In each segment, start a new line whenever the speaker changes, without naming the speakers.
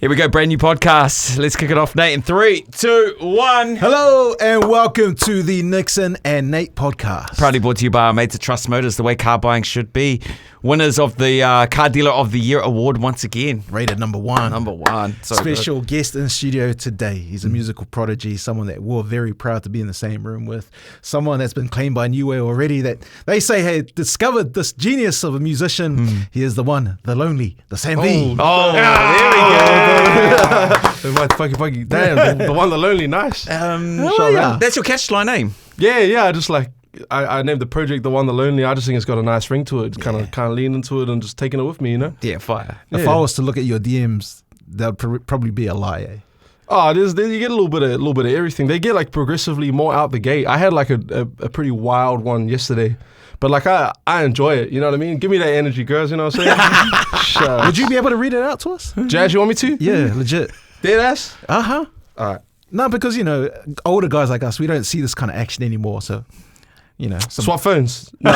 Here we go, brand new podcast. Let's kick it off, Nate, in 3, 2, 1.
Hello and welcome to the Nixon and Nate podcast.
Proudly brought to you by our mates at Trust Motors, the way car buying should be. Winners of the Car Dealer of the Year award once again.
Rated number one.
Number one. So
Special
good.
guest in studio today. He's a musical prodigy, someone that we're very proud to be in the same room with. Someone that's been claimed by New Way already that they say had discovered this genius of a musician. He is the one, the lonely, the Sam V.
Oh, there we go.
Fucking, damn, the one, the lonely, nice.
That's your catchline name.
Yeah, I just I named the project The One, the Lonely. I just think it's got a nice ring to it. Kind of lean into it and just taking it with me, you know?
Yeah, fire.
If I was to look at your DMs, that would probably be a lie, eh?
Oh, you get a little bit of everything. They get like progressively more out the gate. I had like a pretty wild one yesterday. But like I enjoy it, you know what I mean? Give me that energy, girls, you know what I'm saying?
Would you be able to read it out to us?
Jazz, you want me to?
Yeah, legit.
Dead ass?
Uh-huh.
All right.
No, because, you know, older guys like us, we don't see this kind of action anymore, so... You know,
Swap phones.
You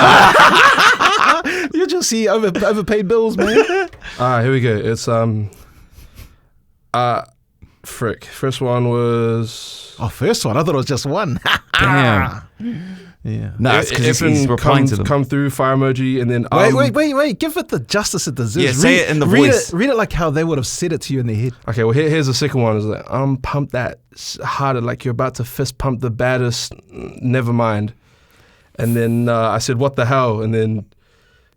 just see overpaid bills, man.
All right, here we go. It's First one was.
Oh, first one. I thought it was just one.
Damn.
Yeah.
No, it's because he's replying to them.
Come through, fire emoji, and then
Wait. Give it the justice it deserves.
Yeah, say it in the voice.
Read it like how they would have said it to you in their head.
Okay, well here's the second one. Is like pump that harder, like you're about to fist pump the baddest. Never mind. And then I said, what the hell? And then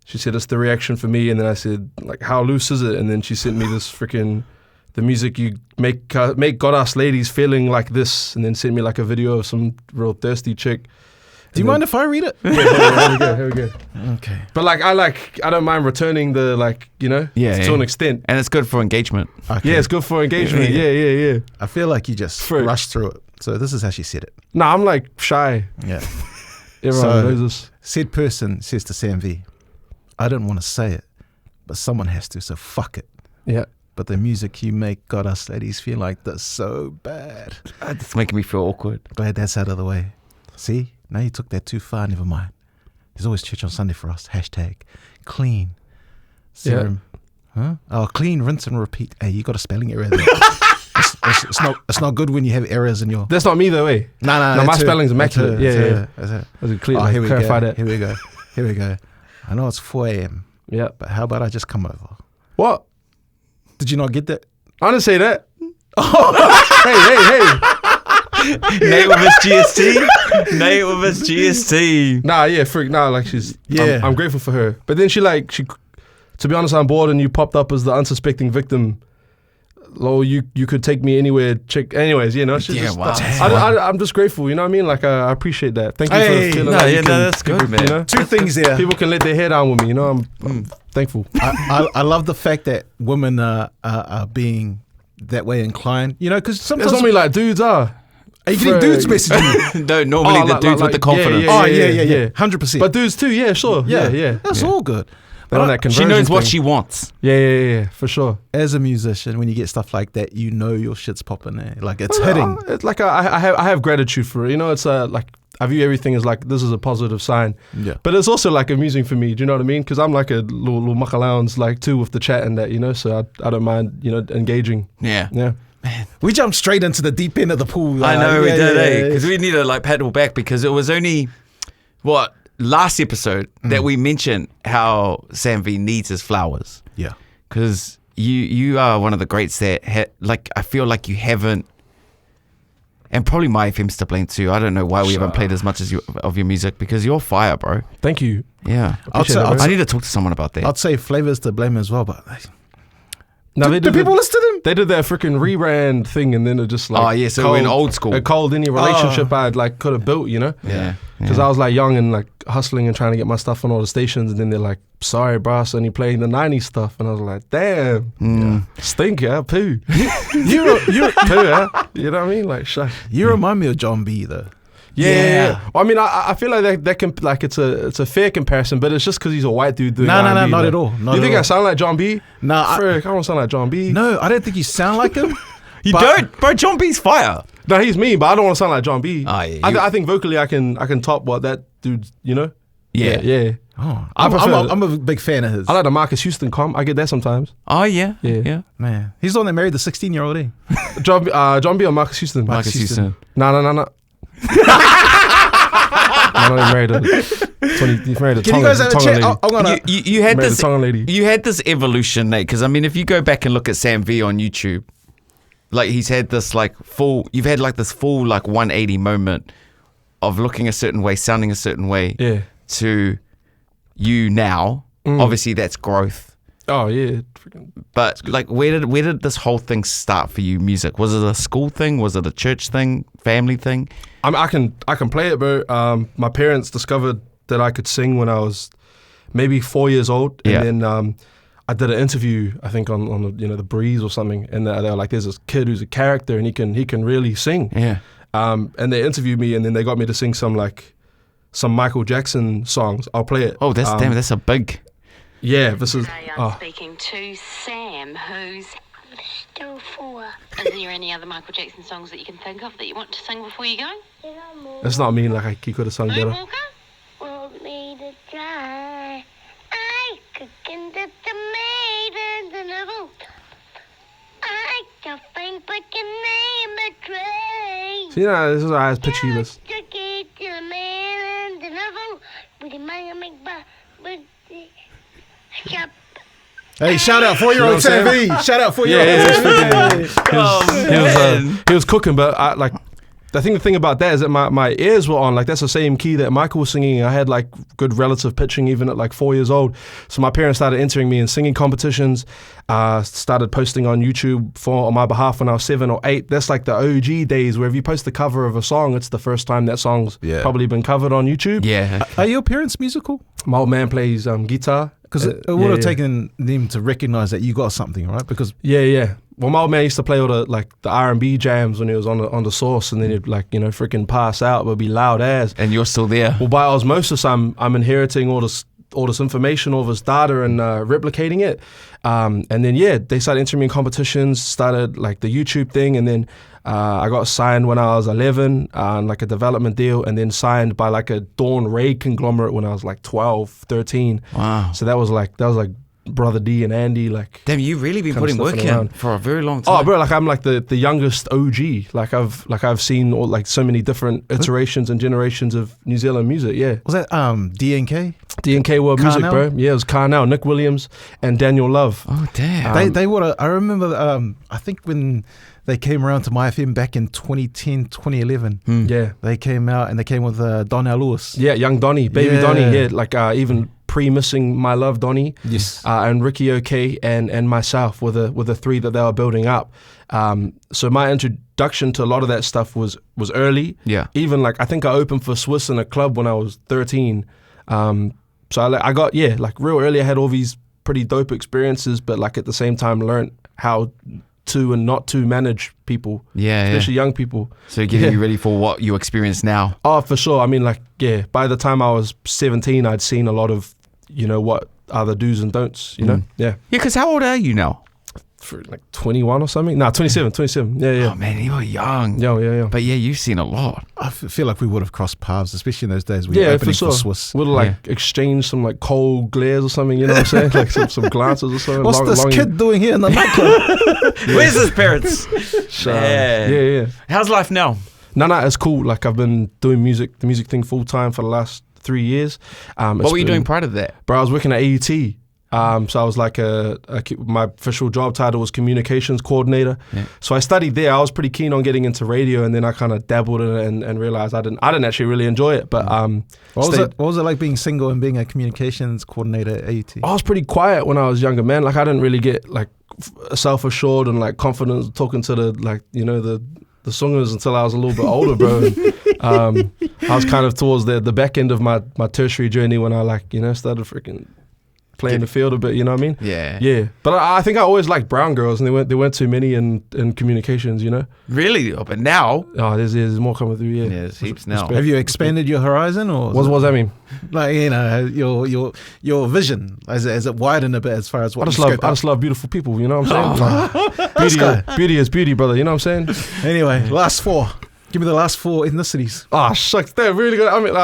she said, it's the reaction for me. And then I said, like, how loose is it? And then she sent me this freaking, the music you make got us ladies feeling like this. And then sent me like a video of some real thirsty chick.
Do you mind if I read it?
Yeah, here we go.
Okay.
But like, I don't mind returning the, like, you know, to an extent.
And it's good for engagement.
Okay.
Yeah, it's good for engagement. Yeah.
I feel like you just rushed through it. So this is how she said it.
Nah, I'm like shy.
Yeah.
Everyone knows this.
Said person says to Sam V, I didn't want to say it, but someone has to, so fuck it.
Yeah.
But the music you make got us ladies feel like this so bad.
It's making me feel awkward.
Glad that's out of the way. See? Now you took that too far, never mind. There's always church on Sunday for us. # clean. Serum.
Yeah.
Huh? Oh, clean, rinse and repeat. Hey, you got a spelling error there. It's not good when you have errors in your...
That's not me though, eh?
No,
my spelling's immaculate. Yeah.
Here we
clarify that.
Here we go. I know it's 4 a.m.
Yeah.
But how about I just come over?
What?
Did you not get that?
I didn't say that. Hey.
Nate with his GST.
Nah, yeah, freak. Nah, like she's...
Yeah.
I'm grateful for her. But then she, to be honest, I'm bored and you popped up as the unsuspecting victim. Lol, you could take me anywhere, chick. Anyways, you know,
wow.
I'm just grateful, you know what I mean? Like, I appreciate that. Thank you for feeling
that's good, man.
You know?
Two things there.
People can let their hair down with me, you know? I'm thankful.
I love the fact that women are being that way inclined, you know, because sometimes...
It's not me like dudes are.
Are you getting dudes messaging you?
No, normally the dudes with the confidence.
Yeah. 100%.
But dudes too, yeah, sure. Yeah.
That's all good.
But on that
She knows what
thing.
she wants.
Yeah, for sure.
As a musician, when you get stuff like that, you know your shit's popping there. Like, it's hitting.
It's like I have gratitude for it. You know, it's like I view everything as like this is a positive sign.
Yeah.
But it's also like amusing for me. Do you know what I mean? Because I'm like a little muckalounds like too with the chat and that, you know. So I don't mind, you know, engaging.
Yeah.
Man, we jumped straight into the deep end of the pool.
I know we did, because we need to like paddle back because it was only last episode that we mentioned how Sam V needs his flowers.
Yeah.
Because you are one of the greats that I feel like you haven't, and probably my FM's to blame too. I don't know why we haven't played as much of your music because you're fire, bro.
Thank you.
Yeah.
I
need to talk to someone about that.
I'd say Flavor's to blame as well, but...
No,
do people listen to them?
They did that freaking rebrand thing, and then it just like
so in old school,
a cold any relationship I'd like could have built, you know?
Yeah.
Because I was like young and like hustling and trying to get my stuff on all the stations, and then they're like, "Sorry, bro, so only playing the '90s stuff," and I was like, "Damn, stink, yeah, poo." you're poo, yeah? You know what I mean? Like, shut.
You remind me of John B though.
Yeah. Well, I mean, I feel like that can like it's a fair comparison, but it's just because he's a white dude doing
No,
R&B,
not at all.
You think I sound like John B?
Nah,
Frick, I don't sound like John B.
No, I don't think you sound like him.
You don't, bro. John B's fire.
No, he's me, but I don't want to sound like John B.
Yeah,
I think vocally I can top what that dude's, you know.
Yeah.
Yeah.
Oh,
I prefer-
I'm a big fan of his.
I like the Marcus Houston comp. I get that sometimes.
Oh yeah.
Yeah.
Yeah.
Man, he's the one that married the 16-year-old.
John B or Marcus Houston?
Marcus Houston.
No. No, he married a 20. He married a
Can
Tongan,
you guys have a
Tongan
chat?
lady.
I'm gonna.
You had
Married a
this.
Tongan lady.
You had this evolution, Nate. Because I mean, if you go back and look at Sam V on YouTube, like he's had this like full. You've had like this full like 180 moment of looking a certain way, sounding a certain way.
Yeah.
To you now. Obviously, that's growth.
Oh yeah. Freaking.
But like, where did this whole thing start for you? Music? Was it a school thing? Was it a church thing? Family thing?
I can play it, bro. My parents discovered that I could sing when I was maybe 4 years old, and
Yeah.
then I did an interview, I think on the Breeze or something, and they were like, "There's this kid who's a character, and he can really sing."
Yeah.
And they interviewed me, and then they got me to sing some Michael Jackson songs. I'll play it.
Oh, that's a big.
Yeah, this is.
Today I'm speaking to Sam, who's still 4. Is there any other Michael Jackson songs that you can think of that you want to sing before you go?
It's not me. Like he could have sung better.
Walker?
Want me to try? I could get the tomatoes in the boot. I can find but can name a tray.
See, this is why I was pitchy this.
Just get the man in the boot. With the man make but shop.
Hey, shout out 4-year-old
You know what I'm
Sam V. Shout out 4-year-old
Yeah,
Sam V.
He was cooking, but I think the thing about that is that my ears were on, like that's the same key that Michael was singing. I had like good relative pitching even at like 4 years old. So my parents started entering me in singing competitions, started posting on YouTube on my behalf when I was 7 or 8. That's like the OG days where if you post the cover of a song, it's the first time that song's probably been covered on YouTube.
Yeah.
Are your parents musical?
My old man plays guitar.
Because it would have taken them to recognize that you got something, right? Because
Yeah. Well, my old man used to play all the R&B jams when he was on the Source, and then he'd freaking pass out, but be loud as.
And you're still there.
Well, by osmosis, I'm inheriting all this information, all this data, and replicating it. And then they started entering me in competitions, started like the YouTube thing, and then I got signed when I was 11 on like a development deal, and then signed by like a Dawn Ray conglomerate when I was like 12, 13.
Wow.
So that was like Brother D and Andy, like.
Damn, you've really been
kind of
putting work
sniffing
in
around.
for a very long time.
Oh, bro, like I'm like the youngest OG. Like I've seen all like so many different iterations and generations of New Zealand music. Yeah,
was that DNK?
DNK World Music,
Carnell?
bro. Yeah, it was Carnell, Nick Williams, and Daniel Love.
Oh, damn.
They would. I remember. I think when they came around to my FM back in 2010, 2011.
Yeah,
They came out and they came with Donnell Lewis.
yeah, young Donny, baby
Yeah.
Donny. Yeah, like even pre-missing My Love Donny.
Yes.
And Ricky OK and myself were the three that they were building up. So my introduction to a lot of that stuff was early.
Yeah.
Even like I think I opened for Swiss in a club when I was 13. So I got like real early. I had all these pretty dope experiences, but like at the same time learned how to and not to manage people, especially young people.
So getting you ready for what you experience now.
Oh, for sure. I mean, like, by the time I was 17, I'd seen a lot of, what are the do's and don'ts, you know? Yeah.
Yeah, because how old are you now?
For like 21 or something? No, 27. Yeah.
Oh, man, you were young.
Yeah.
But yeah, you've seen a lot.
I feel like we would have crossed paths, especially in those days when you were
Yeah,
opening
for sure.
for Swiss.
We'd like exchange some like cold glares or something, you know what I'm saying? Like some glances or something.
What's this kid doing here in the nightclub?
Where's his parents? Man.
Yeah.
How's life now?
No, it's cool. Like I've been doing the music thing full time for the last 3 years.
What were you doing prior to that?
Bro, I was working at AUT. So I was like my official job title was communications coordinator.
Yeah.
So I studied there. I was pretty keen on getting into radio, and then I kind of dabbled in it and realized I didn't actually really enjoy it. But
What was it like being single and being a communications coordinator at AUT?
I was pretty quiet when I was younger, man. Like I didn't really get like self-assured and like confident talking to the singers until I was a little bit older, bro. And, I was kind of towards the back end of my tertiary journey when I started freaking playing the field a bit, you know what I mean?
Yeah.
But I think I always liked brown girls, and there weren't too many in communications, you know.
Really? Oh, but now?
Oh, there's more coming through. Yeah,
There's heaps now.
Have you expanded your horizon, or
What does that mean?
like your vision? Has it widened a bit as far as what
I just love beautiful people, you know what I'm saying? Like, beauty is beauty, brother. You know what I'm saying?
Anyway, last four. Give me the last four ethnicities.
Ah, shucks, they're really good. I mean,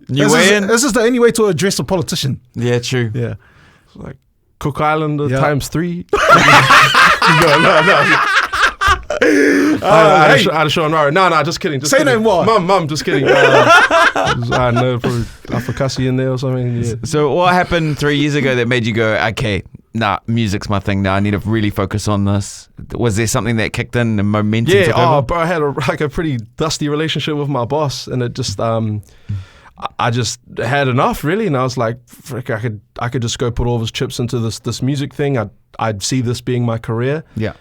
You weigh in?
This is the only way to address a politician.
Yeah, true.
Yeah.
Like Cook Island
Yeah.
times 3. No. I had a show on Rara. No, just kidding. Just
Say
kidding.
no more.
Mum, just kidding. I know, probably Afakasi in there or something. Yeah.
So what happened 3 years ago that made you go, okay, nah, music's my thing now. I need to really focus on this. Was there something that kicked in and momentum took over?
Bro, I had a pretty dusty relationship with my boss, and it just I just had enough, really, and I was like, frick, I could just go put all of his chips into this music thing. I'd see this being my career.
Yeah.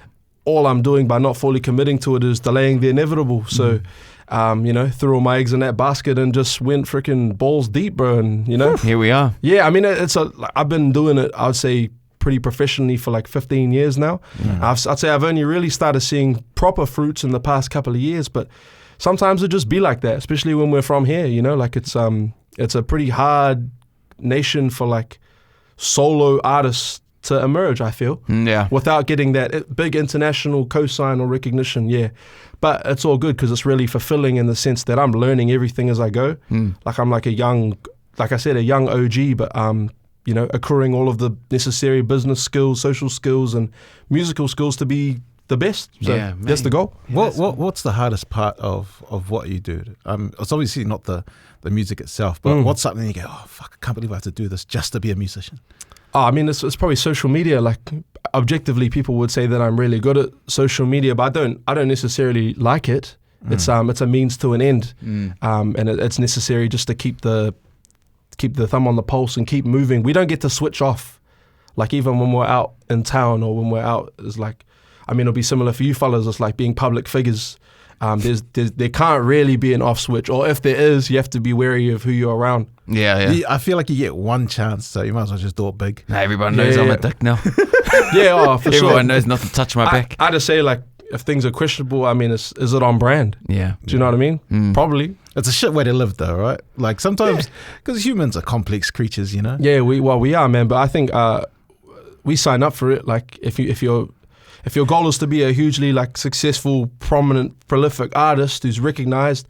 All I'm doing by not fully committing to it is delaying the inevitable. So, threw all my eggs in that basket and just went freaking balls deep, bro. And
Here we are.
yeah, I mean, I've been doing it, I would say, pretty professionally for like 15 years now. I'd say I've only really started seeing proper fruits in the past couple of years, but sometimes it just be like that, especially when we're from here. Like it's a pretty hard nation for like solo artists to emerge, I feel.
Yeah.
Without getting that big international cosign or recognition, yeah. But it's all good because it's really fulfilling in the sense that I'm learning everything as I go. Like I'm like a young OG, but accruing all of the necessary business skills, social skills, and musical skills to be the best. So
Yeah,
that's the goal.
What's the hardest part of what you do? It's obviously not the music itself, but what's something you go, oh fuck, I can't believe I have to do this just to be a musician?
Oh, I mean, it's probably social media. Like objectively, people would say that I'm really good at social media, but I don't necessarily like it. It's a means to an end, and it's necessary just to keep the thumb on the pulse and keep moving. We don't get to switch off. Like even when we're out in town or when we're out, it's like, I mean, it'll be similar for you fellas. It's like being public figures. There can't really be an off switch, or if there is, you have to be wary of who you're around.
Yeah.
I feel like you get one chance, so you might as well just do it big.
Nah, everyone knows
Yeah,
I'm
yeah.
a dick now.
Yeah, for sure.
Everyone knows not to touch my back.
I just say like, if things are questionable, I mean, is it on brand?
Yeah.
Do you know what I mean? Probably.
It's a shit way to live, though, right? Like sometimes, because humans are complex creatures,
Yeah, we are, man. But I think we sign up for it. Like if your goal is to be a hugely like successful, prominent, prolific artist who's recognized,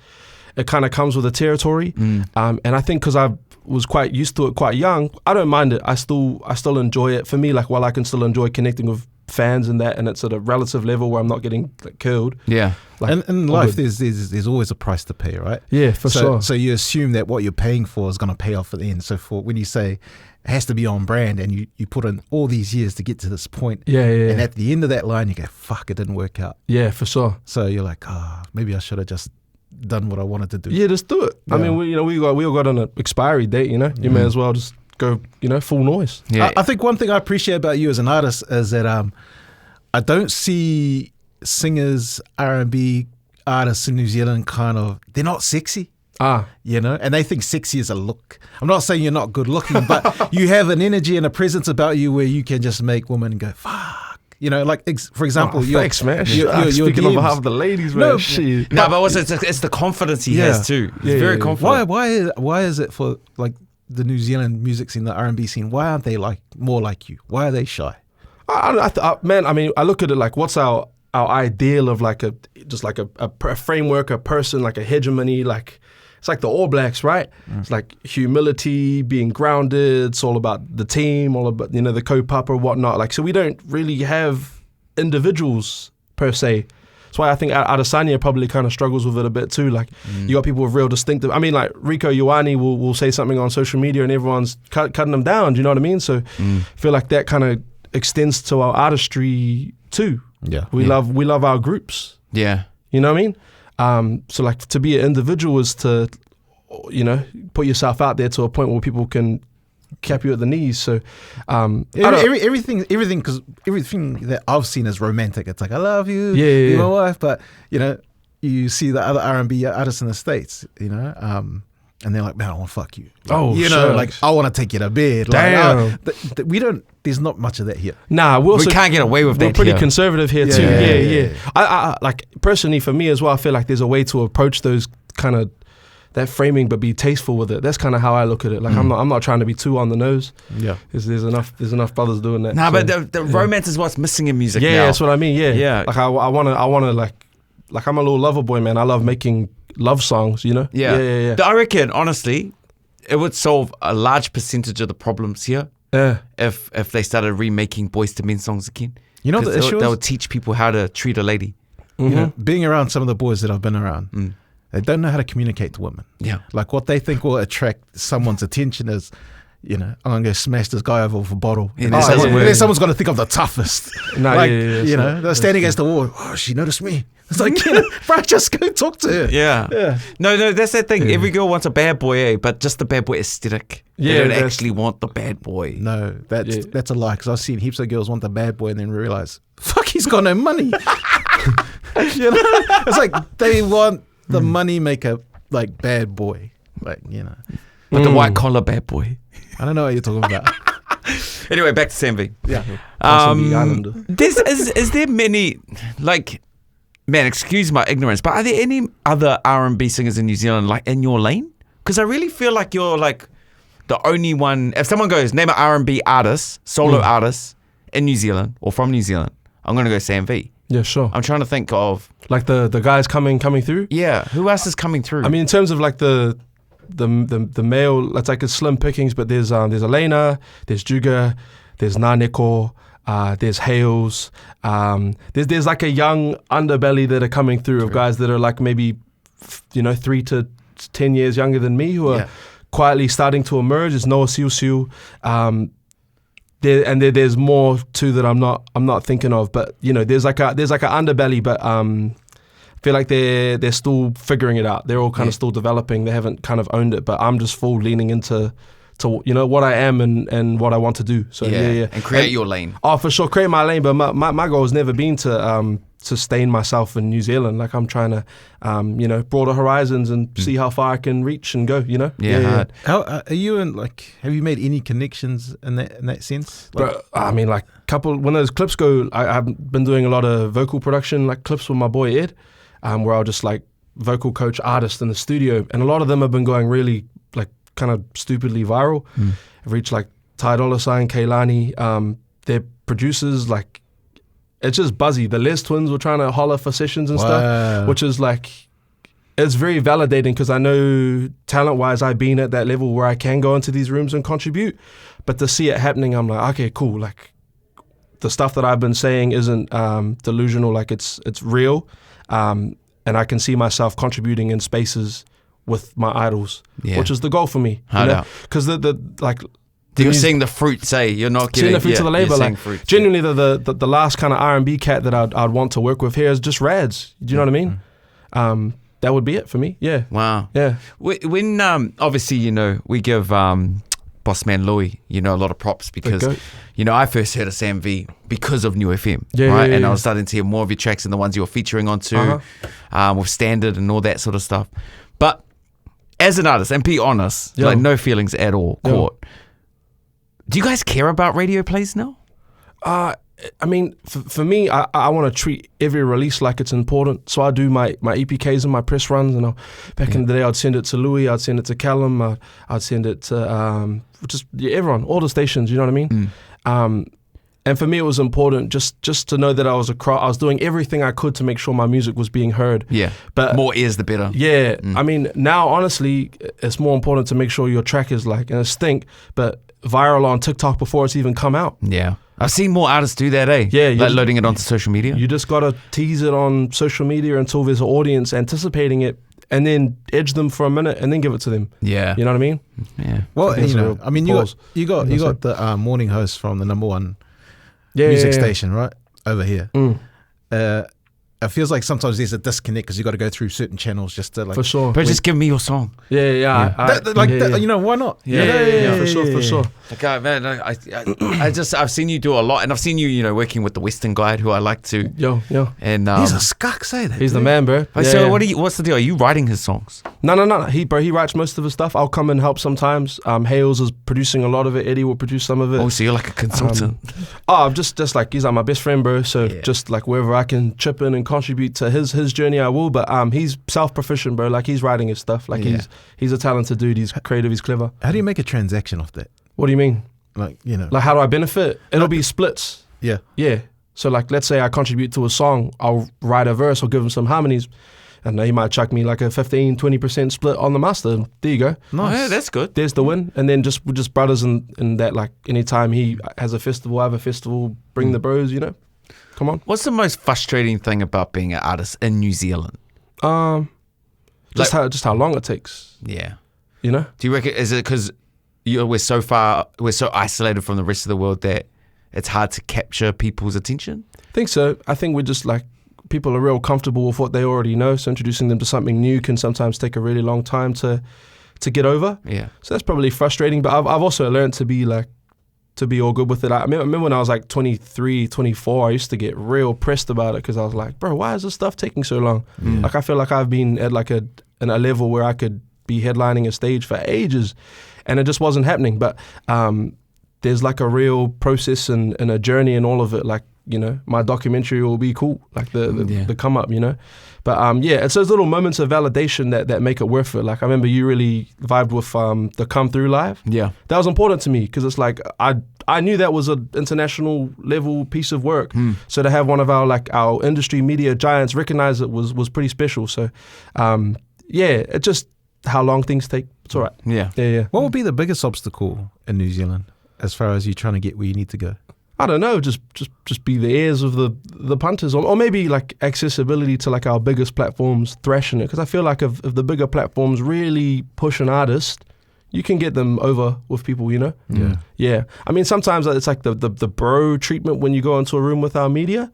it kind of comes with the territory. And I think because I was quite used to it quite young, I don't mind it. I still enjoy it. For me, like while I can still enjoy connecting with fans and that, and it's at a relative level where I'm not getting like killed.
Yeah.
Like,
And in
all
life,
good.
there's always a price to pay, right?
Yeah, for sure.
So you assume that what you're paying for is going to pay off at the end. So for when you say it has to be on brand, and you put in all these years to get to this point,
Yeah.
and at the end of that line, you go, fuck, it didn't work out.
Yeah, for sure.
So you're like, maybe I should have just done what I wanted to do.
Yeah, just do it. I
Yeah.
mean, we all got an expiry date. You may as well just go, full noise.
Yeah.
I think one thing I appreciate about you as an artist is that I don't see singers, R&B artists in New Zealand they're not sexy, and they think sexy is a look. I'm not saying you're not good looking, but you have an energy and a presence about you where you can just make women go, fuck. For example,
Thanks, man.
your
Speaking on
DMs.
behalf of the ladies, man.
No,
Shit.
No, but also it's the confidence he has too. He's
Yeah,
very
yeah.
confident.
Why is it for like the New Zealand music scene, the R&B scene? Why aren't they like more like you? Why are they shy?
Man, I mean, I look at it like, what's our ideal of like a framework, a person, like a hegemony, like it's like the All Blacks, right? It's like humility, being grounded. It's all about the team, all about the co-papa, whatnot. Like, so we don't really have individuals per se. That's why I think Adesanya probably kind of struggles with it a bit too. Like, you got people with real distinctive. I mean, like Rico Ioane will say something on social media and everyone's cutting them down. Do you know what I mean? So I feel like that kind of extends to our artistry too.
Yeah,
we love our groups.
Yeah.
You know what I mean? So like to be an individual is to, put yourself out there to a point where people can cap you at the knees. So
everything because everything that I've seen is romantic. It's like, I love you, you're my wife, but you see the other R&B artists in the States, and they're like, man, I want to fuck you. Like, I want to take you to bed.
Damn.
Like, we don't. There's not much of that here.
Nah,
We can't get away with that.
We're pretty
here.
conservative here too. Yeah. I like personally for me as well. I feel like there's a way to approach those kind of that framing, but be tasteful with it. That's kind of how I look at it. Like I'm not trying to be too on the nose.
Yeah,
there's enough brothers doing that.
Nah, but the romance is what's missing in music.
Yeah,
now.
that's what I mean. Yeah,
Yeah.
Like I wanna like I'm a little lover boy, man. I love making love songs.
Yeah.
Yeah.
I reckon, honestly, it would solve a large percentage of the problems here if they started remaking Boys to Men songs again.
You know the issue
they
is?
would teach people how to treat a lady.
You know, being around some of the boys that I've been around, they don't know how to communicate to women.
Yeah.
Like what they think will attract someone's attention is, you know, I'm going to go smash this guy over with a bottle.
Yeah,
And
that
then,
doesn't work.
then someone's going to think I'm the toughest.
Nah,
like,
yeah,
you know, they're standing against the wall. Oh, she noticed me. It's like, you know, bro, just go talk to her.
Yeah. No, that's that thing. Every girl wants a bad boy, but just the bad boy aesthetic.
Yeah,
they don't
that's-
actually want the bad boy.
No, that's a lie. Because I've seen heaps of girls want the bad boy and then realize, fuck, he's got no money. You know, it's like they want the money maker, like bad boy, like, you know.
But the white collar bad boy.
I don't know what you're talking about.
Anyway, back to Sam V.
Yeah.
Awesome, the Islander.
Is there many, like, man, excuse my ignorance, but are there any other R&B singers in New Zealand like in your lane? Because I really feel like you're like the only one. If someone goes, name an R&B artist, solo artist in New Zealand or from New Zealand, I'm going to go Sam V.
Yeah, sure.
I'm trying to think of,
Like the guys coming through.
yeah, who else is coming through?
I mean, in terms of like the male, it's like a slim pickings, but there's Elena, there's Juga, there's Naneko, there's Hales, there's like a young underbelly that are coming through of guys that are like maybe 3 to 10 years younger than me who are quietly starting to emerge. There's Noah Siu. There's more too that I'm not thinking of, but you know, there's like an underbelly, but I feel like they're still figuring it out. They're all kind of still developing. They haven't kind of owned it, but I'm just full leaning into you know what I am and what I want to do. So yeah.
And create your lane.
Oh, for sure, create my lane. But my goal has never been to sustain myself in New Zealand. Like I'm trying to, broader horizons and see how far I can reach and go. You know.
Yeah, hard.
How are you in? Like, have you made any connections in that sense? Like,
But I mean, like when those clips go, I've been doing a lot of vocal production, like clips with my boy Ed, where I'll just like vocal coach artists in the studio, and a lot of them have been going really like kind of stupidly viral. I've reached like Ty Dolla $ign, Kehlani, their producers, like it's just buzzy. The Les Twins were trying to holler for sessions and stuff, which is like, it's very validating because I know talent-wise I've been at that level where I can go into these rooms and contribute, but to see it happening, I'm like, okay, cool. Like the stuff that I've been saying isn't delusional, like it's real, and I can see myself contributing in spaces with my idols, which is the goal for me. Because
You're seeing the fruit, say you're not getting
seeing the fruit to the labor. Like
fruit,
genuinely, the last kind of R&B cat that I'd want to work with here is just Rads. Do you know what I mean? That would be it for me. Yeah.
Wow.
Yeah.
When obviously we give Boss Man Louis a lot of props because I first heard of Sam V because of New FM, right? And I was starting to hear more of your tracks and the ones you were featuring onto with Standard and all that sort of stuff. But as an artist, and be honest, like no feelings at all, Court. Do you guys care about radio plays now?
I mean, for me, I want to treat every release like it's important. So I do my EPKs and my press runs. And back in the day, I'd send it to Louis, I'd send it to Callum, I'd send it to just everyone, all the stations. You know what I mean? And for me, it was important just to know that I was doing everything I could to make sure my music was being heard.
Yeah,
but
more ears the better.
Yeah, I mean, now honestly, it's more important to make sure your track is like, and it's but viral on TikTok before it's even come out.
Yeah. I've seen more artists do that, eh?
Yeah.
Like loading it onto social media.
You just got to tease it on social media until there's an audience anticipating it, and then edge them for a minute and then give it to them.
Yeah.
You know what I mean?
Yeah.
well, I mean, you got the morning host from the number one music station, right? Over here. It feels like sometimes there's a disconnect because you got to go through certain channels just to like.
For sure.
But just give me your song.
Yeah.
Why not?
Yeah. For sure.
Like, man, I've seen you do a lot, and I've seen you, working with the Western guide, who I like to.
Yo.
And
he's a skunk, say that.
He's the man, bro.
So what's the deal? Are you writing his songs?
No. He writes most of his stuff. I'll come and help sometimes. Hales is producing a lot of it. Eddie will produce some of it.
Oh, so you're like a consultant.
I'm just like, he's like my best friend, bro. So just like wherever I can chip in and contribute to his journey, I will. But he's self-proficient, bro. Like he's writing his stuff. Like he's a talented dude. He's creative. He's clever.
How do you make a transaction off that?
What do you mean?
Like
Like how do I benefit? It'll be splits.
Yeah.
So like, let's say I contribute to a song. I'll write a verse. I'll give him some harmonies. I know he might chuck me like a 15-20% split on the master. There you go.
Oh, yeah, that's good.
There's the win. And then we're just brothers in that, like, anytime he has a festival, I have a festival, bring the bros, you know. Come on.
What's the most frustrating thing about being an artist in New Zealand?
Just how long it takes,
Yeah.
you know.
Do you reckon, is it because we're so isolated from the rest of the world that it's hard to capture people's attention?
I think so. I think we're just like, people are real comfortable with what they already know, so introducing them to something new can sometimes take a really long time to get over.
Yeah.
So that's probably frustrating, but I've also learned to be all good with it. I remember when I was like 23, 24, I used to get real pressed about it because I was like, bro, why is this stuff taking so long? Like, I feel like I've been at like a level where I could be headlining a stage for ages, and it just wasn't happening. But there's like a real process and a journey in all of it. Like, you know, my documentary will be cool, like the come up, you know. But yeah, it's those little moments of validation that make it worth it. Like, I remember you really vibed with the Come Through live.
Yeah.
That was important to me because it's like I knew that was an international level piece of work. So to have one of our industry media giants recognize it was pretty special. So yeah, it's just how long things take. It's all right. Yeah.
What would be the biggest obstacle in New Zealand as far as you trying to get where you need to go?
I don't know, just be the ears of the punters, or maybe like accessibility to like our biggest platforms thrashing it. Because I feel like if the bigger platforms really push an artist, you can get them over with people, you know? Yeah. I mean, sometimes it's like the bro treatment when you go into a room with our media.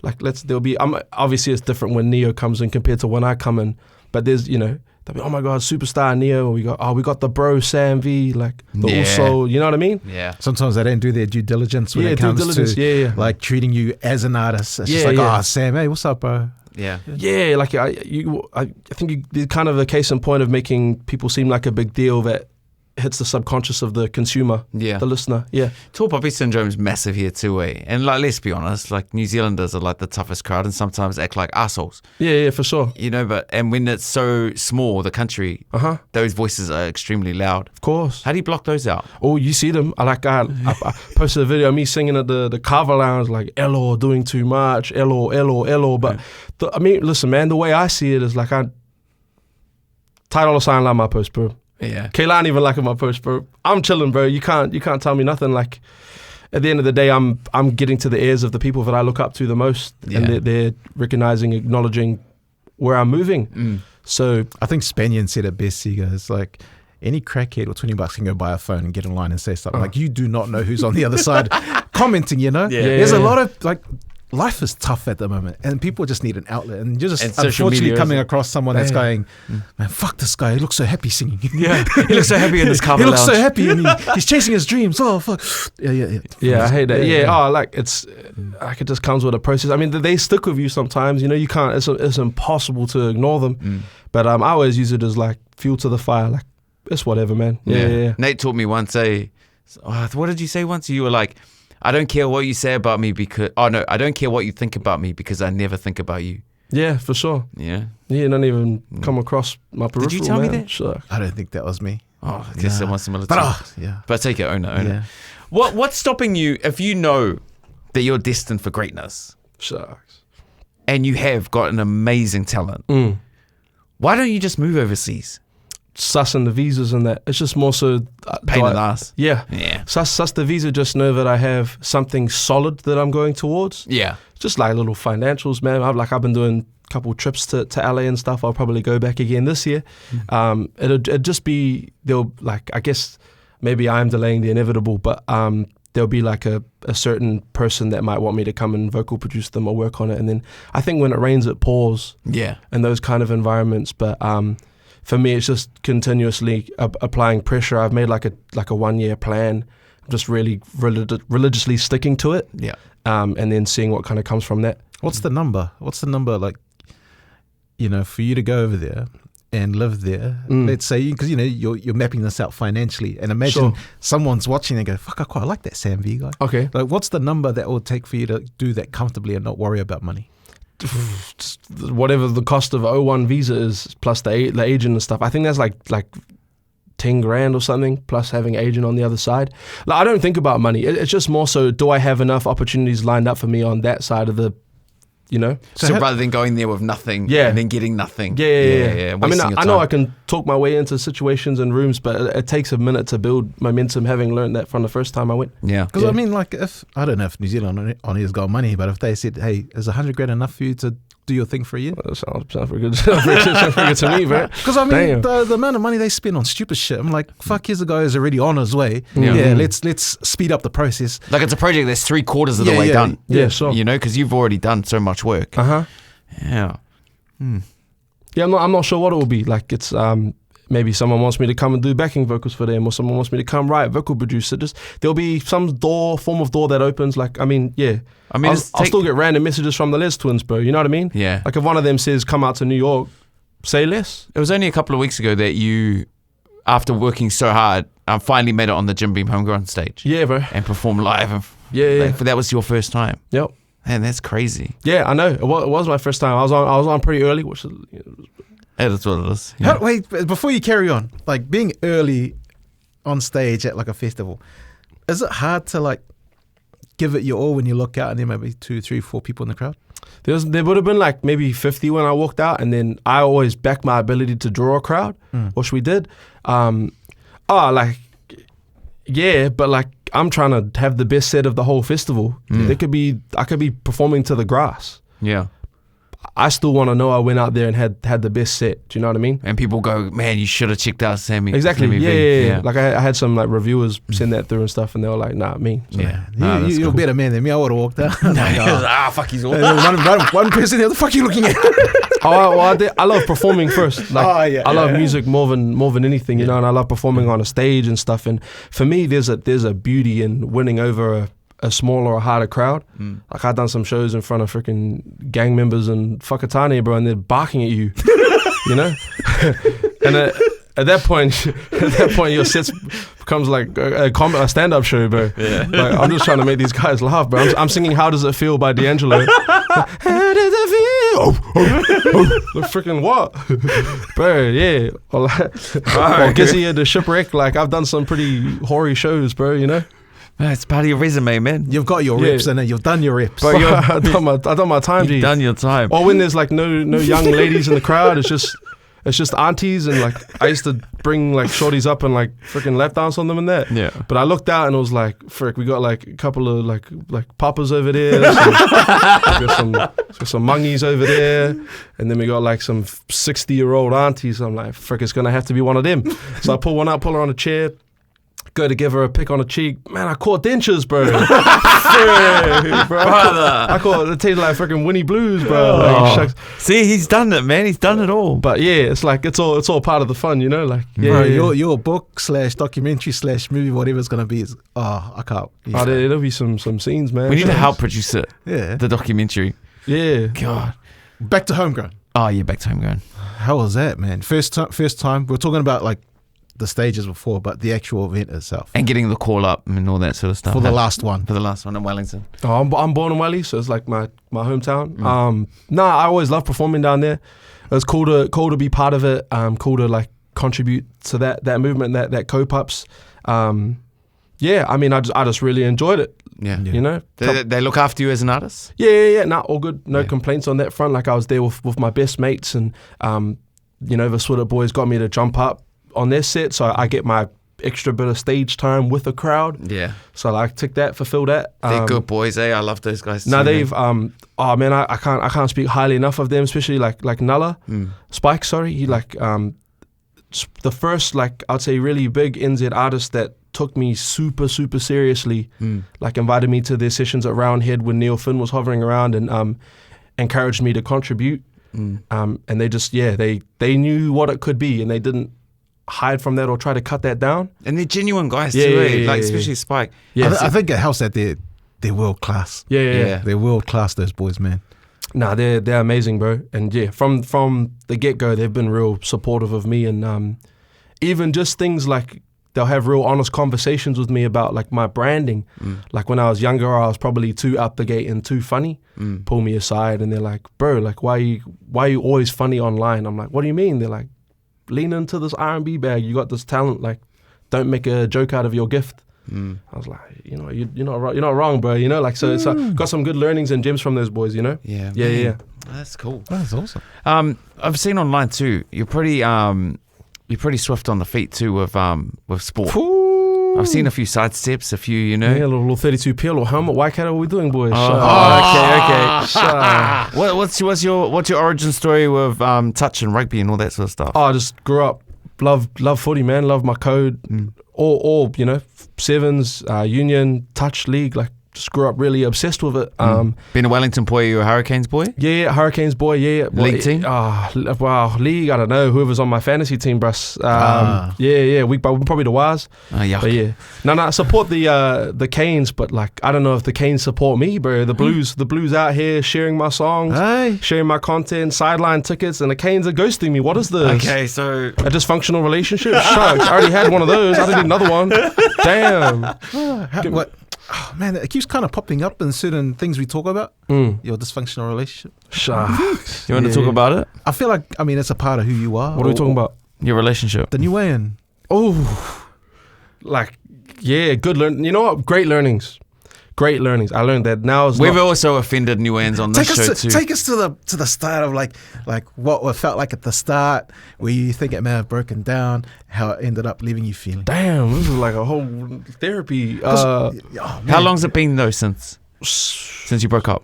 Like, there'll be, obviously it's different when Neo comes in compared to when I come in, but there's, you know, they'll be, oh my God, superstar Neo. We got the bro Sam V, like the also, you know what I mean?
Yeah.
Sometimes they don't do their due diligence when it comes to like treating you as an artist. It's just like, oh, Sam, hey, what's up, bro?
Yeah.
Yeah, like I think you're kind of a case in point of making people seem like a big deal that hits the subconscious of the consumer, the listener. Yeah.
Tall poppy syndrome is massive here too, eh? And like, let's be honest, like New Zealanders are like the toughest crowd and sometimes act like assholes.
Yeah, for sure.
You know, and when it's so small, the country, those voices are extremely loud.
Of course.
How do you block those out?
Oh, you see them. I posted a video of me singing at the Carver Lounge, like Elo doing too much, Elo. But I mean, listen, man, the way I see it is like Ty Dolla $ign like my post, bro.
Yeah.
Kaylani even liking my post, bro. I'm chilling, bro. You can't tell me nothing. Like, at the end of the day, I'm getting to the ears of the people that I look up to the most, and they're recognizing, acknowledging where I'm moving. So
I think Spanian said it best. He goes like, any crackhead with $20 can go buy a phone and get in line and say something. Like, you do not know who's on the other side commenting, you know? There's a lot of like, life is tough at the moment and people just need an outlet, and you're just unfortunately coming across someone that's going, man, fuck this guy, he looks so happy singing.
He looks so happy in this cover
He looks
lounge.
so happy and he's chasing his dreams. Oh fuck.
Yeah, I hate that. Oh, like it's like it just comes with a process. I mean, they stick with you sometimes, you know. You can't, it's impossible to ignore them. But I always use it as like fuel to the fire. Like, it's whatever, man. Yeah.
Nate taught me once, what did you say once? You were like, I don't care what you say about me because, I don't care what you think about me because I never think about you.
Yeah, for sure.
Yeah.
Don't even come across my peripheral.
Did you tell me that?
Sure.
I don't think that was me.
Oh, I guess someone similar to
But
you. But take it, own it. What's stopping you if you know that you're destined for greatness?
Shucks.
And you have got an amazing talent. Why don't you just move overseas?
Sussing the visas and that. It's just more so
pain in the ass.
Yeah. Suss the visa, just know that I have something solid that I'm going towards.
Yeah.
Just like little financials, man. I've been doing a couple trips to LA and stuff. I'll probably go back again this year. It'll just be, I guess maybe I'm delaying the inevitable, but there'll be like a certain person that might want me to come and vocal produce them or work on it. And then I think when it rains, it pours.
Yeah.
In those kind of environments. But for me, it's just continuously applying pressure. I've made like a 1 year plan. I'm just really religiously sticking to it.
Yeah.
And then seeing what kind of comes from that.
What's the number? Like, you know, for you to go over there and live there, let's say, because, you know, you're mapping this out financially, and imagine someone's watching and go, fuck, I quite like that Sam V guy.
Okay.
Like, what's the number that will take for you to do that comfortably and not worry about money?
Whatever the cost of O1 visa is plus the agent and stuff. I think that's like 10 grand or something plus having agent on the other side. Like, I don't think about money. It's just more so, do I have enough opportunities lined up for me on that side of the you know.
So rather than going there with nothing
Yeah.
and then getting nothing.
Yeah. I mean,
wasting your
I know
time.
I can talk my way into situations and rooms, but it takes a minute to build momentum, having learned that from the first time I went.
Yeah.
Because I mean, like, if I don't know if New Zealand on here's got money, but if they said, "Hey, is 100 grand enough for you to do your thing for a year?"
That sounds pretty good. Sounds pretty good to me, bro.
Because I mean,
Damn.
the amount of money they spend on stupid shit, I'm like, fuck, here's a guy who's already on his way.
Yeah.
Yeah, let's speed up the process.
Like it's a project that's 3/4 of the
Yeah,
way
yeah.
done.
Yeah, sure.
You know, because you've already done so much work.
Uh-huh.
Yeah.
Yeah, I'm not sure what it will be. Like, it's maybe someone wants me to come and do backing vocals for them, or someone wants me to come write, vocal produce. So just there'll be some form of door that opens. Like, I mean, yeah.
I mean,
I'll still get random messages from the Les twins, bro. You know what I mean?
Yeah.
Like, if one of them says, come out to New York, say less.
It was only a couple of weeks ago that you, after working so hard, finally made it on the Jim Beam Homegrown stage
Yeah, bro.
and performed live. And
Yeah.
that was your first time.
Yep.
Man, that's crazy.
Yeah, I know. It was my first time. I was on pretty early, which is,
That is what it is.
How, wait, before you carry on, like being early on stage at like a festival, is it hard to like give it your all when you look out and there might be 2, 3, 4 people in the crowd?
There would have been like maybe 50 when I walked out, and then I always back my ability to draw a crowd, which we did. But like I'm trying to have the best set of the whole festival. I could be performing to the grass.
Yeah.
I still want to know I went out there and had the best set. Do you know what I mean?
And people go, man, you should have checked out Sammy.
Exactly.
Sammy V."
Yeah. Like I had some like reviewers send that through and stuff, and they were like, "Nah, me." So,
Yeah.
You're a better man than me. I would have walked out.
Fuck, he's all.
One person here, the fuck are you looking at?
I love performing first. Like, I love music more than anything, you know, and I love performing on a stage and stuff. And for me, there's a beauty in winning over a smaller or harder crowd. Like I've done some shows in front of freaking gang members in Whakatane, bro, and they're barking at you, you know. And at that point, your set becomes like a stand-up show, bro. Yeah. Like, I'm just trying to make these guys laugh, bro. I'm singing "How Does It Feel" by D'Angelo. How does it feel? Like freaking what, bro? Yeah. Or Gizzy at the Shipwreck. Like I've done some pretty hoary shows, bro. You know.
Man, it's part of your resume, man.
You've got your reps in it. You've done your reps.
But I done my time, G.
You've done your time.
Or when there's like no young ladies in the crowd, it's just aunties, and like I used to bring like shorties up and like freaking lap dance on them and that.
Yeah.
But I looked out and it was like, frick, we got like a couple of like papas over there, got some mungies over there, and then we got like some 60-year-old aunties. I'm like, frick, it's gonna have to be one of them. So I pull one out, pull her on a chair. Go to give her a pick on the cheek. Man, I caught dentures, bro. Bro, I caught it tasted like freaking Winnie Blues, bro. Like, shucks.
See, he's done it, man. He's done it all.
But yeah, it's like it's all part of the fun, you know. Like
Bro, your book / documentary / movie, whatever it's gonna be, is I can't. Yeah.
there'll be some scenes, man.
We need to help produce it.
Yeah.
The documentary.
Yeah.
God.
Back to Homegrown.
Oh, yeah, back to Homegrown.
How was that, man? First time. We're talking about like the stages before, but the actual event itself.
And getting the call up and all that sort of stuff.
For the last one.
For the last one in Wellington.
Oh, I'm born in Welly, so it's like my hometown. I always love performing down there. It was cool to be part of it. Cool to like contribute to that movement, that co-pups. Yeah, I mean, I just really enjoyed it.
Yeah.
You know?
They look after you as an artist?
Yeah. Nah, all good. No complaints on that front. Like I was there with my best mates, and you know, the Switter boys got me to jump up on their set, so I get my extra bit of stage time with the crowd.
Yeah.
So like tick that, fulfill that.
They're good boys, eh? I love those guys.
Now
too,
they've oh man, I can't speak highly enough of them, especially like Nulla. Spike, sorry. He like the first, like I'd say really big NZ artist that took me super seriously, like invited me to their sessions at Roundhead when Neil Finn was hovering around, and encouraged me to contribute. And they just they knew what it could be, and they didn't hide from that or try to cut that down.
And they're genuine guys too, eh? Like especially Spike.
Yeah, I think it helps that they're world class.
Yeah.
They're world class, those boys, man.
Nah, they're amazing, bro. And yeah, from the get go, they've been real supportive of me, and even just things like they'll have real honest conversations with me about like my branding. Like when I was younger, I was probably too out the gate and too funny. Pull me aside, and they're like, "Bro, like why are you always funny online?" I'm like, "What do you mean?" They're like, "Lean into this R&B bag. You got this talent. Like, don't make a joke out of your gift." I was like, you know, you're not wrong, bro. You know, like so it's got some good learnings and gems from those boys. You know.
Yeah.
Yeah,
man.
yeah.
That's cool.
That's awesome.
I've seen online too. You're pretty swift on the feet too with sport.
Ooh.
I've seen a few side steps, a few, you know.
Yeah, a little 32 peel or helmet. Why can't we doing, boys?
Oh,
Okay.
What's your origin story with touch and rugby and all that sort of stuff?
Oh, I just grew up, love footy, man. Love my code. All you know, sevens, union, touch, league. Like, just grew up really obsessed with it.
Been a Wellington boy, you a Hurricanes boy?
Yeah, Hurricanes boy. Yeah,
League team?
Wow, league. I don't know. Whoever's on my fantasy team, bruss. Yeah. We probably the Waz.
Yuck.
But yeah, no. I support the Canes, but like I don't know if the Canes support me, bro. The Blues out here sharing my songs, sharing my content, sideline tickets, and the Canes are ghosting me. What is this?
Okay, so
A dysfunctional relationship? Shucks, I already had one of those. I didn't need another one. Damn.
What? Oh, man, it keeps kind of popping up in certain things we talk about. Your dysfunctional relationship.
Shucks.
you want to talk about it?
I feel like, I mean, it's a part of who you are.
What are we talking about?
Your relationship.
The new way in.
Oh, like, yeah, good learn. You know what? Great learnings. I learned that now is
We've also offended new ends on this show too.
Take us to the start of like what it felt like at the start, where you think it may have broken down, how it ended up leaving you feeling.
Damn, this is like a whole therapy.
How long's it been though since you broke up?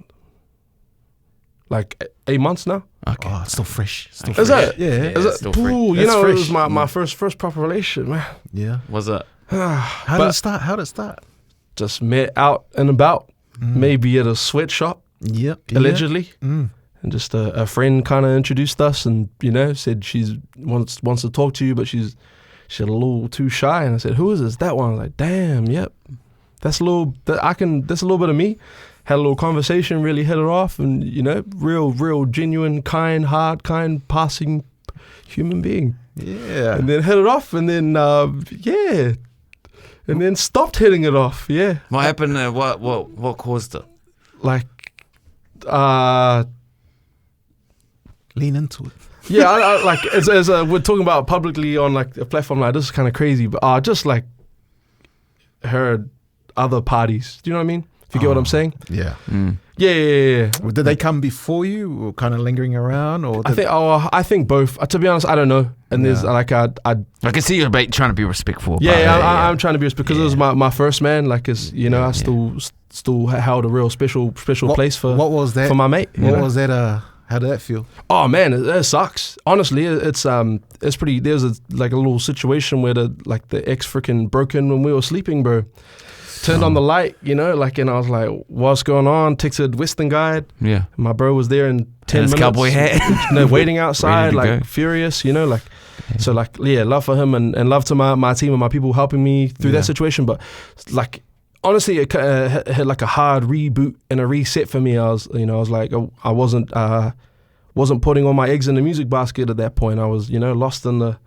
Like 8 months now.
Okay.
Oh, it's still fresh.
Is that?
Yeah.
Is
it's
it?
still fresh.
Ooh, you
That's
know,
fresh.
it was my first proper relationship, man.
Yeah.
Was it?
How did it start?
Just met out and about, maybe at a sweatshop,
Yep.
allegedly. And just a friend kind of introduced us, and you know, said she's wants to talk to you, but she's a little too shy. And I said, "Who is this?" That one. I was like, "Damn, yep, that's a little bit of me." Had a little conversation, really hit it off, and you know, real genuine, kind, passing human being.
Yeah.
And then hit it off, and then and then stopped hitting it off. Yeah.
What happened? What caused it?
Like,
Lean into it.
yeah, I like as we're talking about publicly on like a platform like this is kind of crazy, but I just like heard other parties. Do you know what I mean? If you get what I'm saying?
Yeah.
Yeah.
Well, did they come before you, or kind of lingering around, or
I think both. To be honest, I don't know. And there's like I
can see you're trying to be respectful.
I'm trying to be because it was my first man. Like, it's I still held a real special place for
what was that
for my mate.
What was that? How did that feel?
Oh man, it sucks. Honestly, it's pretty. There's a little situation where the ex freaking broke in when we were sleeping, bro. Turned on the light, you know, like, and I was like, "What's going on?" Texted Western Guide.
Yeah,
my bro was there in 10 minutes.
Cowboy hat,
waiting outside, like
go.
furious, you know, like. So like, yeah, love for him and love to my team and my people helping me through that situation. But like, honestly, it hit like a hard reboot and a reset for me. I was like, I wasn't putting all my eggs in the music basket at that point. I was, lost in the.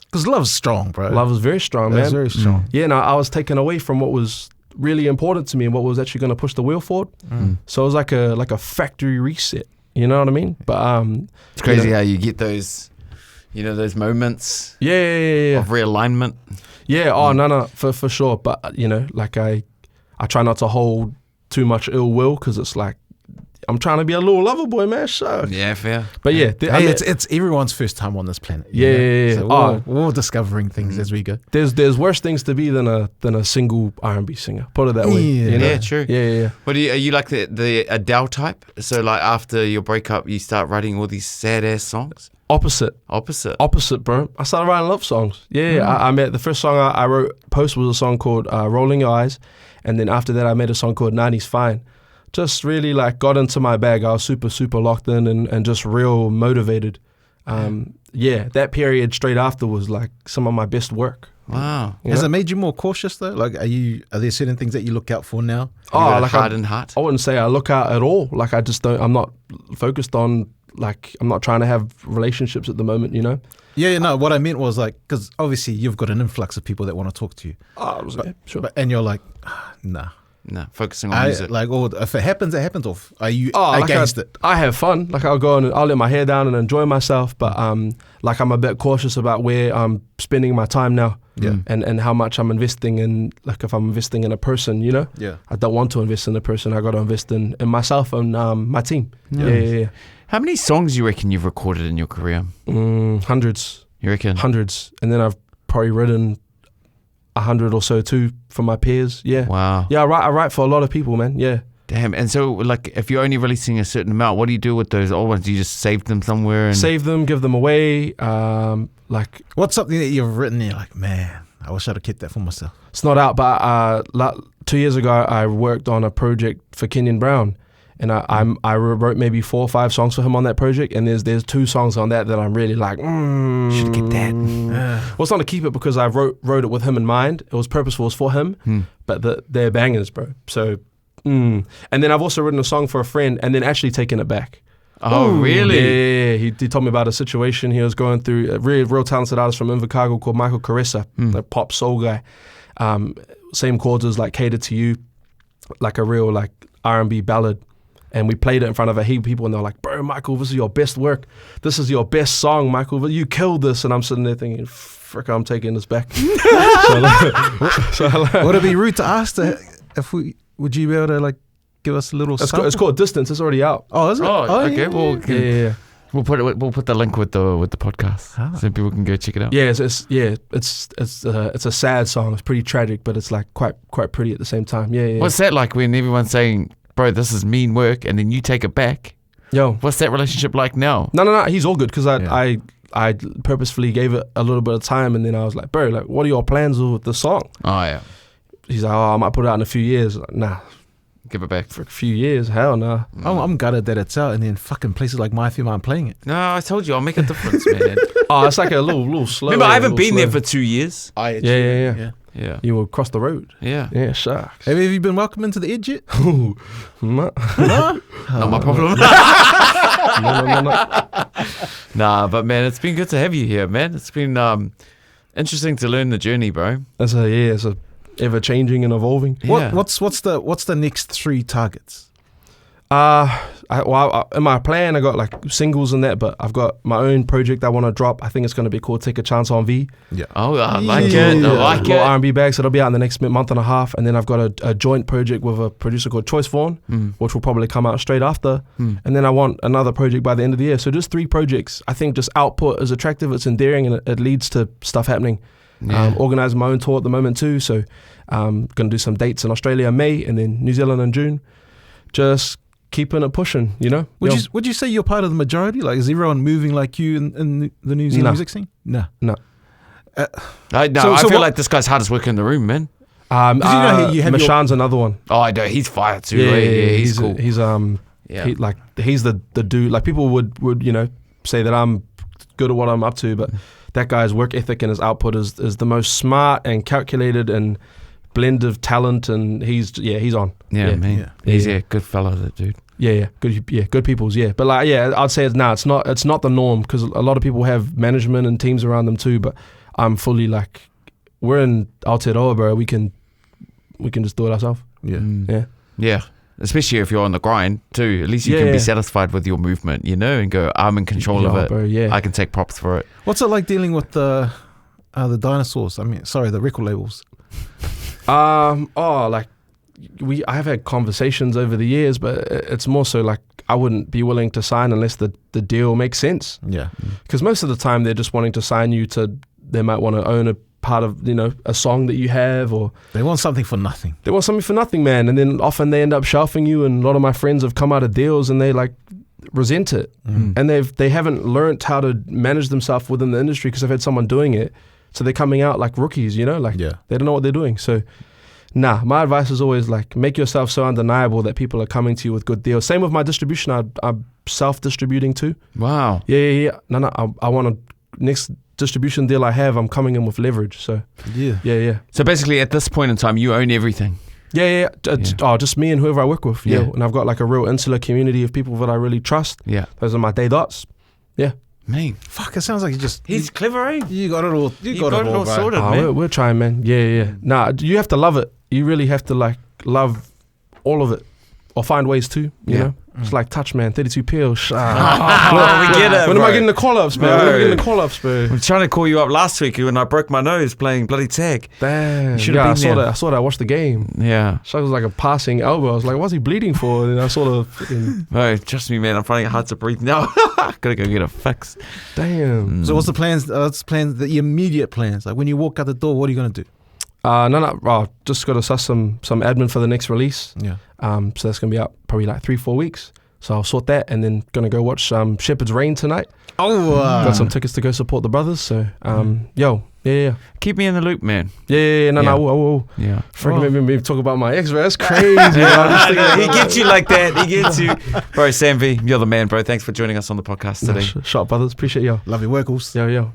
Because love's strong, bro.
Love is very strong, man.
It's very strong.
Yeah, no, I was taken away from what was really important to me and what was actually going to push the wheel forward. So it was like a factory reset. You know what I mean? But
it's crazy how you get those. You know, those moments
yeah.
of realignment.
Yeah, no, for sure. But, like I try not to hold too much ill will because it's like, I'm trying to be a little lover boy, man. So.
Yeah, fair.
But yeah.
It's everyone's first time on this planet.
Yeah.
So we're all discovering things as we go.
There's worse things to be than a single R&B singer. Put it that way.
Yeah.
You know?
Yeah, true.
Yeah.
But are you like the Adele type? So like after your breakup, you start writing all these sad ass songs?
Opposite, bro. I started writing love songs. Yeah. I met the first song I wrote post was a song called Rolling Your Eyes, and then after that I made a song called 90's Fine. Just really like got into my bag. I was super locked in and just real motivated. That period straight after was like some of my best work.
Wow.
Has it made you more cautious though? Like, are there certain things that you look out for now?
Like hardened heart?
I wouldn't say I look out at all. Like I just don't. I'm not focused on. Like, I'm not trying to have relationships at the moment, you know?
Yeah, no, what I meant was like, because obviously you've got an influx of people that want to talk to you.
Sure.
And you're like, nah.
No, focusing on music.
Like, or if it happens, it happens. Or are you against it?
I have fun. Like, I'll go and I'll let my hair down and enjoy myself. But like, I'm a bit cautious about where I'm spending my time now.
Yeah.
And how much I'm investing in, like if I'm investing in a person, you know,
Yeah.
I don't want to invest in a person. I got to invest in myself and my team. Yeah.
How many songs you reckon you've recorded in your career?
Hundreds.
You reckon?
Hundreds. And then I've probably written 100 or so too for my peers. Yeah.
Wow.
Yeah, I write for a lot of people, man. Yeah.
Damn. And so, like, if you're only releasing a certain amount, what do you do with those old ones? Do you just save them somewhere? And
Save them, give them away. Like,
What's something that you've written and you're like, man, I wish I'd have kept that for myself?
it's not out, but 2 years ago, I worked on a project for Kenyon Brown. And I wrote maybe 4 or 5 songs for him on that project. And there's 2 songs on that I'm really like,
should keep that.
Well, it's not to keep it because I wrote it with him in mind. It was purposeful, it was for him. But they're bangers, bro. So, and then I've also written a song for a friend and then actually taken it back.
Oh, really?
Yeah. He told me about a situation he was going through. A real talented artist from Invercargill called Michael Caressa, a pop soul guy. Same chords as like Cater to You, like a real like R&B ballad. And we played it in front of a heap of people and they're like, bro, Michael, this is your best work. This is your best song, Michael. You killed this. And I'm sitting there thinking, frick, I'm taking this back.
Would it be rude to ask would you be able to like give us a little sample?
It's called Distance. It's already out.
Oh, is it?
Oh, okay.
Yeah.
Well,
Yeah.
we'll put the link with the podcast so people can go check it out.
Yeah, it's a sad song. It's pretty tragic, but it's like quite pretty at the same time. Yeah.
What's that like when everyone's saying, bro, this is mean work, and then you take it back?
Yo,
What's that relationship like now?
no, he's all good because I purposefully gave it a little bit of time, and then I was like, bro, like, what are your plans with the song?
Oh, yeah.
He's like, oh, I might put it out in a few years. Like, nah,
Give it back.
for a few years, hell nah.
I'm gutted that it's out and then fucking places like My FM aren't playing it.
No, I told you, I'll make a difference, man.
Oh, it's like a little slow.
Remember, I haven't
a
been
little
there
slow.
for 2 years.
Yeah.
Yeah.
You will cross the road.
Yeah.
Yeah, shucks.
Have you been welcome into the Edge yet?
No.
No?
Not my problem.
No.
Nah, but man, it's been good to have you here, man. It's been interesting to learn the journey, bro.
It's a ever changing and evolving.
Yeah.
What's the next 3 targets?
In my plan, I got like singles and that, but I've got my own project I want to drop. I think it's going to be called Take a Chance on V.
Yeah.
Oh, I like
Yeah.
it. I like
Little
it.
R&B bag, so it'll be out in the next month and a half. And then I've got a joint project with a producer called Choice Vaughan, which will probably come out straight after. And then I want another project by the end of the year. So just 3 projects. I think just output is attractive, it's endearing, and it leads to stuff happening.
Yeah.
Organising my own tour at the moment too. So I'm going to do some dates in Australia in May and then New Zealand in June. Just keeping it pushing, you know?
Would you say you're part of the majority? Like, is everyone moving like you in the New Zealand
No.
music scene? No.
I
So
feel
what-
like this guy's hardest worker in the room, man.
you know you have your-
Mashan's another one.
Oh, I know. He's fire too. Yeah, he's cool.
He's
Yeah.
he's the dude. Like people would say that I'm good at what I'm up to, but that guy's work ethic and his output is the most smart and calculated and blend of talent, and he's on.
Yeah, man.
yeah.
He's a good fellow, that dude.
Good people's, but like, I'd say it's not the norm because a lot of people have management and teams around them too, but I'm fully like, we're in Aotearoa, bro. We can just do it ourselves.
Yeah. Especially if you're on the grind too. At least you can be satisfied with your movement, you know, and go, I'm in control of it.
Bro, yeah.
I can take props for it.
What's it like dealing with the dinosaurs? The record labels.
I have had conversations over the years, but it's more so like I wouldn't be willing to sign unless the deal makes sense.
Yeah.
Because most of the time they're just wanting to sign you they might want to own a part of, a song that you have, or
They want something for nothing.
they want something for nothing, man. And then often they end up shelving you, and a lot of my friends have come out of deals and they like resent it. And they haven't learnt how to manage themselves within the industry because they've had someone doing it. So they're coming out like rookies, they don't know what they're doing. So my advice is always like, make yourself so undeniable that people are coming to you with good deals. Same with my distribution. I'm self-distributing too.
Wow.
Yeah. No, I want a next distribution deal I have, I'm coming in with leverage. So
Yeah.
So basically, at this point in time, you own everything.
Just me and whoever I work with.
Yeah.
And I've got like a real insular community of people that I really trust.
Yeah.
Those are my day dots. Yeah.
Man.
Fuck, it sounds like
He's clever, eh?
you got it all. You got it all right.
sorted,
Oh,
man.
we're trying, man. Yeah. Nah, you have to love it. You really have to like love all of it. or find ways to, you know. It's like touch, man, 32 pills.
we get it.
When am
bro.
I getting the call-ups, man? When am I getting the call-ups, bro?
I'm trying to call you up last week when I broke my nose playing bloody tag.
Damn.
should've
Yeah, I
been
saw
there.
that. I saw that. I watched the game.
Yeah.
So it was like a passing elbow. I was like, what's he bleeding for? And I saw the
Oh, trust me, man. I'm finding it hard to breathe now. Gotta go get a fix.
damn.
So what's the plans? The immediate plans. Like when you walk out the door, what are you gonna do?
No. Just got to suss some admin for the next release.
Yeah.
So that's gonna be out probably like 3-4 weeks. So I'll sort that, and then gonna go watch Shepherd's Reign tonight.
Oh,
Got some tickets to go support the brothers. So yeah.
Keep me in the loop, man.
Yeah. No,
Yeah.
I will.
Yeah.
Freaking made me talk about my ex, bro. That's crazy. I'm just thinking
He
about
gets you like that. He gets you. Bro, Sam V, you're the man, bro. Thanks for joining us on the podcast
that.
today.
Shot brothers, appreciate y'all.
love your workals.
Yo.